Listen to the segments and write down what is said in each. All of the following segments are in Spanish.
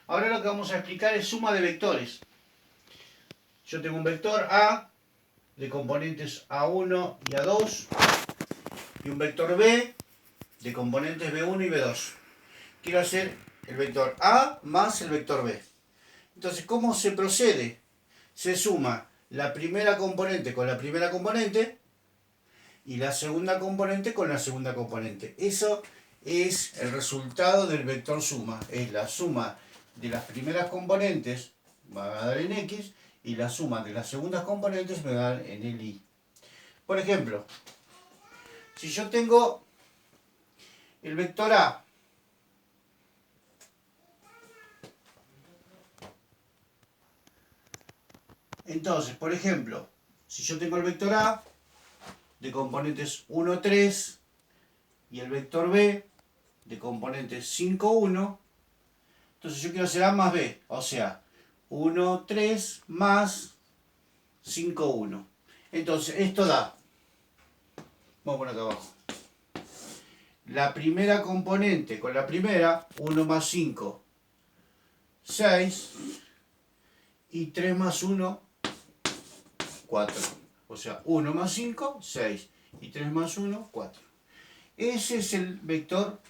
Ahora lo que vamos a explicar es suma de vectores. Yo tengo un vector A de componentes A1 y A2 y un vector B de componentes B1 y B2. Quiero hacer el vector A más el vector B. Entonces, ¿cómo se procede? Se suma la primera componente con la primera componente y la segunda componente con la segunda componente. Eso es el resultado del vector suma. Es la suma de las primeras componentes, me va a dar en X, y la suma de las segundas componentes me va a dar en el Y. Por ejemplo, si yo tengo el vector A entonces, por ejemplo, si yo tengo el vector A de componentes 1, 3 y el vector B de componentes 5, 1, entonces yo quiero hacer A más B, o sea, 1, 3 más 5, 1. Entonces, esto da, vamos a poner acá abajo, la primera componente con la primera, 1 más 5, 6, y 3 más 1, 4. O sea, 1 más 5, 6. Y 3 más 1, 4. Ese es el vector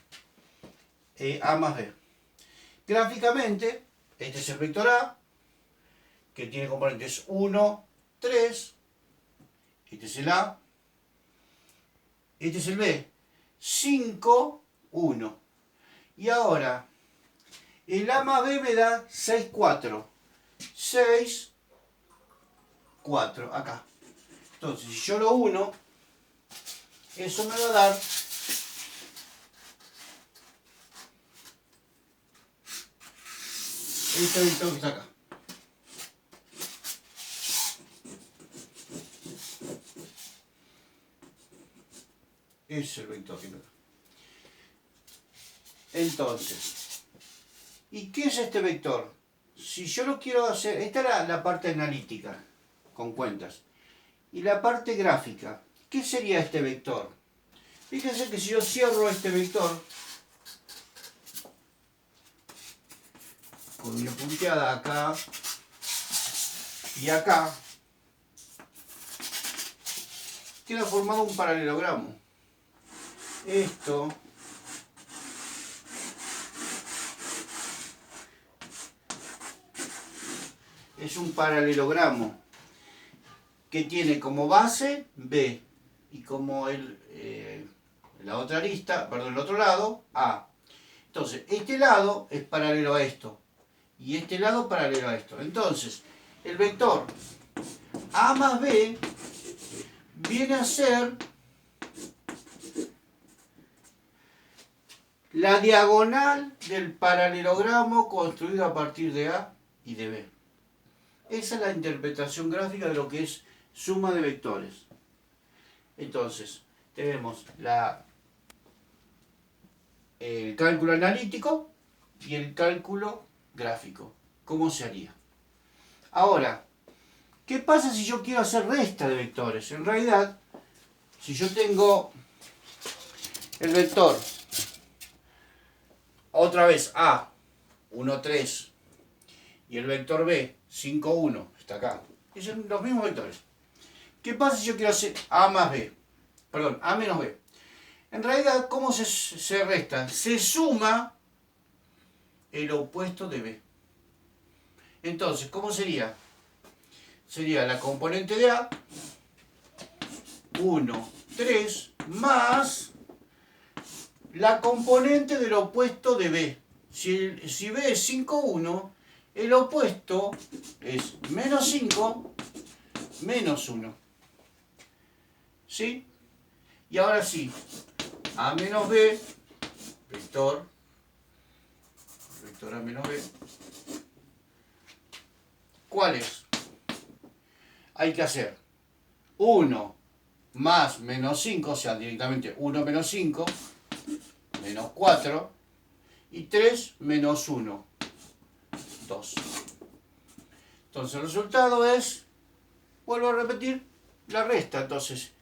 A más B. Gráficamente, este es el vector A, que tiene componentes 1, 3. Este es el A. Este es el B. 5, 1. Y ahora, el A más B me da 6, 4. 6, 4, acá. Entonces, si yo lo uno, eso me va a dar este vector que está acá. Es el vector que me da. Entonces, ¿y qué es este vector? Si yo lo quiero hacer, esta es la parte analítica, con cuentas. Y la parte gráfica, ¿qué sería este vector? Fíjense que si yo cierro este vector con una punteada acá y acá, queda formado un paralelogramo. Esto es un paralelogramo que tiene como base B y como la otra arista, perdón, el otro lado, A. Entonces, este lado es paralelo a esto y este lado paralelo a esto. Entonces, el vector A más B viene a ser la diagonal del paralelogramo construido a partir de A y de B. Esa es la interpretación gráfica de lo que es suma de vectores. Entonces, tenemos el cálculo analítico y el cálculo gráfico. ¿Cómo se haría? Ahora, ¿qué pasa si yo quiero hacer resta de vectores? En realidad, si yo tengo el vector, otra vez A, 1, 3, y el vector B, 5, 1, está acá. Son los mismos vectores. ¿Qué pasa si yo quiero hacer A más B? Perdón, A menos B. En realidad, ¿cómo se resta? Se suma el opuesto de B. Entonces, ¿cómo sería? Sería la componente de A, 1, 3, más la componente del opuesto de B. Si B es 5, 1, el opuesto es menos 5, menos 1. ¿Sí? Y ahora sí, A menos B, vector A menos B, ¿cuál es? Hay que hacer 1 más menos 5, o sea, directamente 1 menos 5, menos 4, y 3 menos 1, 2. Entonces el resultado es, vuelvo a repetir, la resta. Entonces,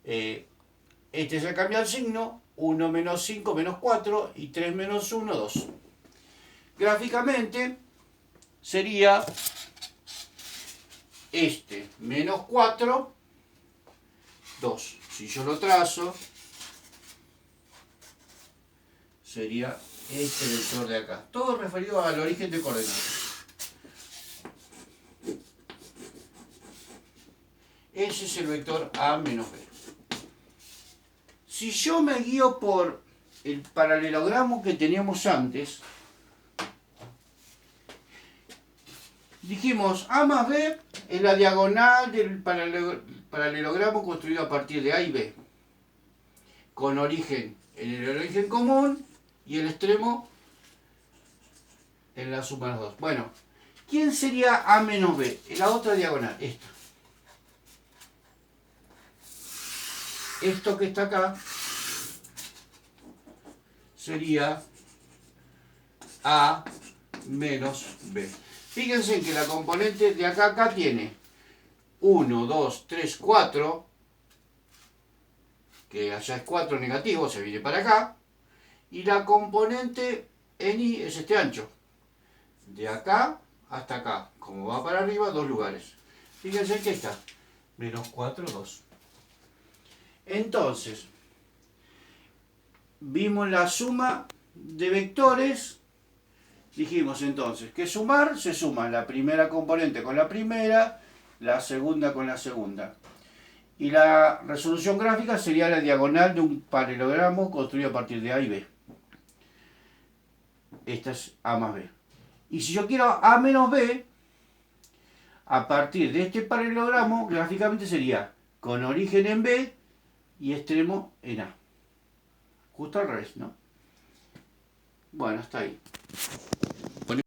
este se cambia el signo, 1 menos 5 menos 4, y 3 menos 1, 2. Gráficamente, sería este menos 4, 2. Si yo lo trazo, sería este vector de acá. Todo referido al origen de coordenadas. Ese es el vector A menos B. Si yo me guío por el paralelogramo que teníamos antes, dijimos A más B es la diagonal del paralelogramo construido a partir de A y B, con origen en el origen común y el extremo en la suma de los dos. Bueno, ¿quién sería A menos B? La otra diagonal, esta. Esto que está acá sería A menos B. Fíjense que la componente de acá a acá tiene 1, 2, 3, 4, que allá es 4 negativo, se viene para acá, y la componente en I es este ancho, de acá hasta acá, como va para arriba, 2 lugares. Fíjense que está, menos 4, 2. Entonces, vimos la suma de vectores. Dijimos entonces que sumar, se suma la primera componente con la primera, la segunda con la segunda. Y la resolución gráfica sería la diagonal de un paralelogramo construido a partir de A y B. Esta es A más B. Y si yo quiero A menos B, a partir de este paralelogramo, gráficamente sería con origen en B y extremo en A. Justo al revés, ¿no? Bueno, hasta ahí.